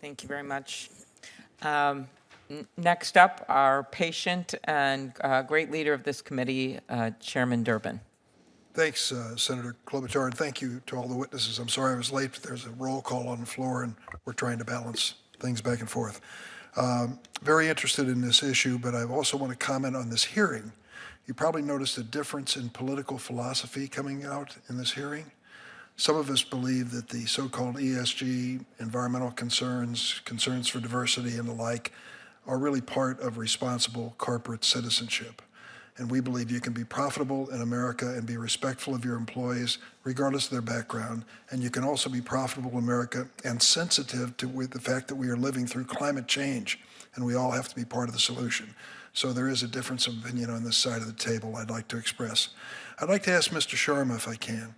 Thank you very much. Next up, our patient and great leader of this committee, Chairman Durbin. Thanks, Senator Klobuchar, and thank you to all the witnesses. I'm sorry I was late, but there's a roll call on the floor, and we're trying to balance things back and forth. Very interested in this issue, but I also want to comment on this hearing. You probably noticed a difference in political philosophy coming out in this hearing. Some of us believe that the so-called ESG, environmental concerns, concerns for diversity and the like, are really part of responsible corporate citizenship. And we believe you can be profitable in America and be respectful of your employees, regardless of their background. And you can also be profitable in America and sensitive to the fact that we are living through climate change, and we all have to be part of the solution. So there is a difference of opinion on this side of the table I'd like to express. I'd like to ask Mr. Sharma, if I can.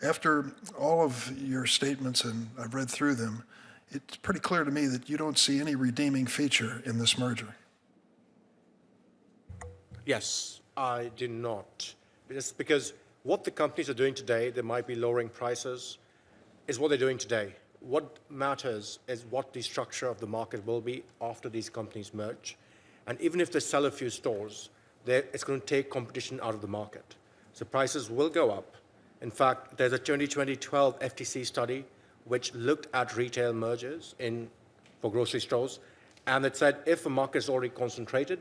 After all of your statements, and I've read through them, it's pretty clear to me that you don't see any redeeming feature in this merger. Yes, I do not. It's because what the companies are doing today, they might be lowering prices, is what they're doing today. What matters is what the structure of the market will be after these companies merge. And even if they sell a few stores, it's going to take competition out of the market. So prices will go up. In fact, there's a 2012 FTC study which looked at retail mergers for grocery stores, and it said if a market is already concentrated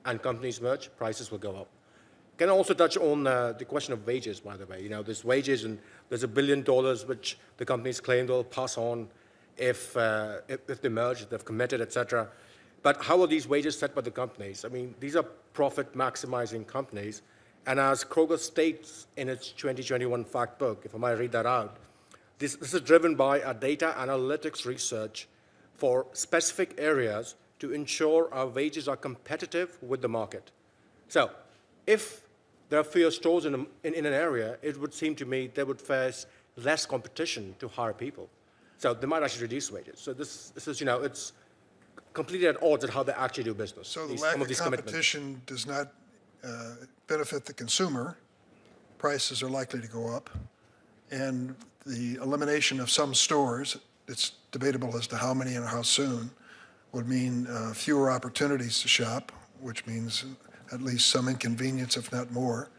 and companies merge, prices will go up. Can I also touch on the question of wages, by the way? You know, there's wages, and there's $1 billion which the companies claim they'll pass on if they merge, if they've committed, etc. But how are these wages set by the companies? I mean, these are profit-maximizing companies, and as Kroger states in its 2021 fact book, if I might read that out, this is driven by a data analytics research for specific areas to ensure our wages are competitive with the market. So if there are fewer stores in an area, it would seem to me they would face less competition to hire people. So they might actually reduce wages. So this is, you know, it's completely at odds at how they actually do business. So the lack of competition does not benefit the consumer. Prices are likely to go up. And the elimination of some stores, it's debatable as to how many and how soon, would mean fewer opportunities to shop, which means at least some inconvenience, if not more.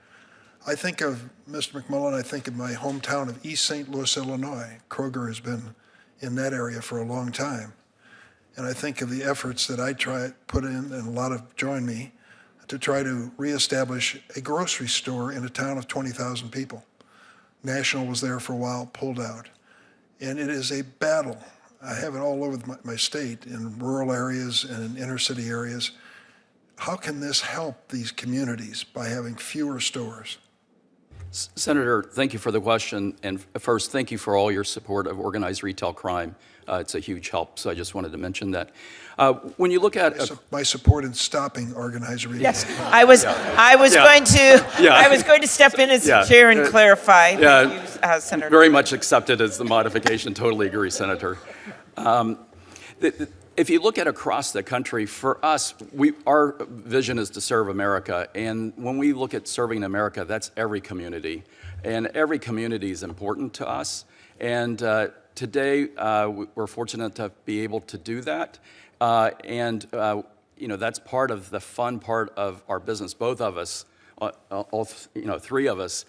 I think of, Mr. McMullen, I think of my hometown of East St. Louis, Illinois. Kroger has been in that area for a long time. And I think of the efforts that I put in, and a lot have joined me, to try to reestablish a grocery store in a town of 20,000 people. National was there for a while, pulled out. And it is a battle. I have it all over my state, in rural areas and in inner city areas. How can this help these communities by having fewer stores? Senator, thank you for the question. And first, thank you for all your support of organized retail crime. It's a huge help, so I just wanted to mention that. When you look at my support in stopping organized retail. Yes, I was going to step in as the chair and clarify. Yeah, you, Senator. Very much accepted as the modification. Totally agree, Senator. If you look at across the country, for us, our vision is to serve America. And when we look at serving America, that's every community. And every community is important to us. And today, we're fortunate to be able to do that. You know, that's part of the fun part of our business. Both of us, three of us,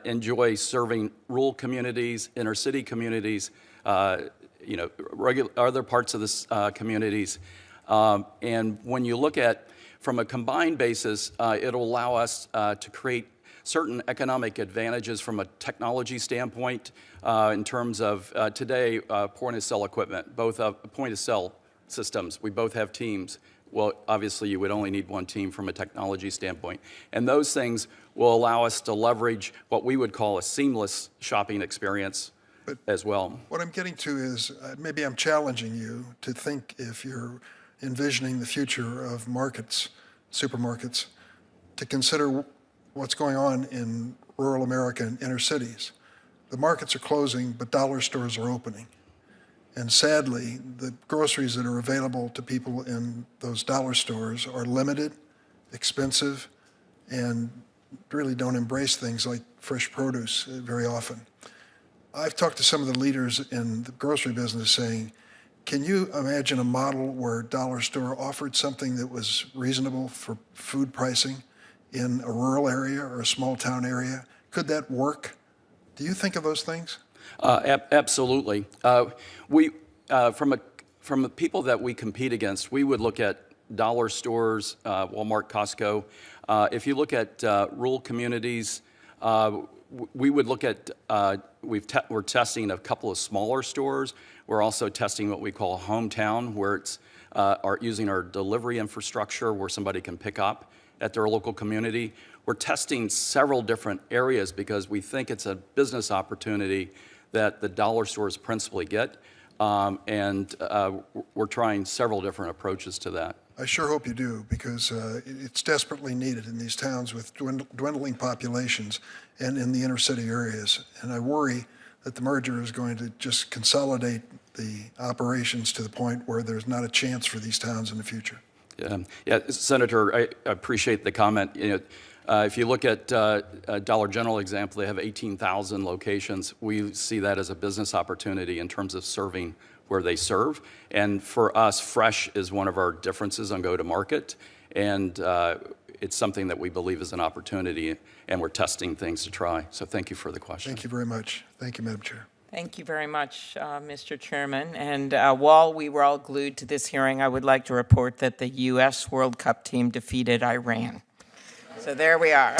enjoy serving rural communities, inner city communities, other parts of the communities. And when you look at, from a combined basis, it'll allow us to create certain economic advantages from a technology standpoint in terms of today, point-of-sale equipment, both point-of-sale systems. We both have teams. Well, obviously, you would only need one team from a technology standpoint. And those things will allow us to leverage what we would call a seamless shopping experience as well. What I'm getting to is maybe I'm challenging you to think, if you're envisioning the future of markets, supermarkets, to consider what's going on in rural America and inner cities. The markets are closing, but dollar stores are opening. And sadly, the groceries that are available to people in those dollar stores are limited, expensive, and really don't embrace things like fresh produce very often. I've talked to some of the leaders in the grocery business saying, Can you imagine a model where Dollar Store offered something that was reasonable for food pricing in a rural area or a small town area? Could that work? Do you think of those things? Absolutely. From the people that we compete against, we would look at dollar stores, Walmart, Costco. If you look at rural communities, we would look at, we're testing a couple of smaller stores. We're also testing what we call hometown, where it's using our delivery infrastructure where somebody can pick up at their local community. We're testing several different areas because we think it's a business opportunity that the dollar stores principally get. And we're trying several different approaches to that. I sure hope you do, because it's desperately needed in these towns with dwindling populations and in the inner city areas. And I worry that the merger is going to just consolidate the operations to the point where there's not a chance for these towns in the future. Yeah, Senator, I appreciate the comment. If you look at Dollar General example, they have 18,000 locations. We see that as a business opportunity in terms of serving where they serve. And for us, fresh is one of our differences on go-to-market. And it's something that we believe is an opportunity, and we're testing things to try. So thank you for the question. Thank you very much. Thank you, Madam Chair. Thank you very much, Mr. Chairman. And while we were all glued to this hearing, I would like to report that the U.S. World Cup team defeated Iran. So there we are.